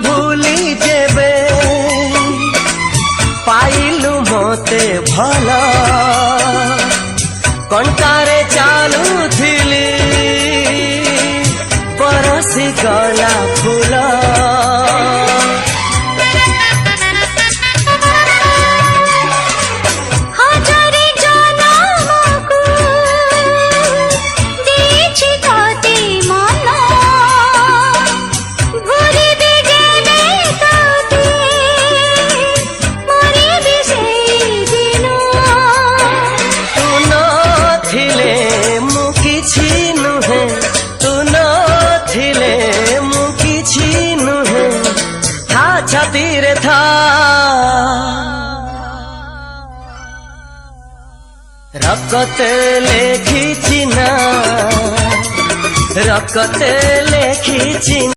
भूली जेबे पाइलु मते भला कंटारे चालुथिली बरसी गला फूल छातीरे था रकते लेखी चिना रकते लेखी चिना।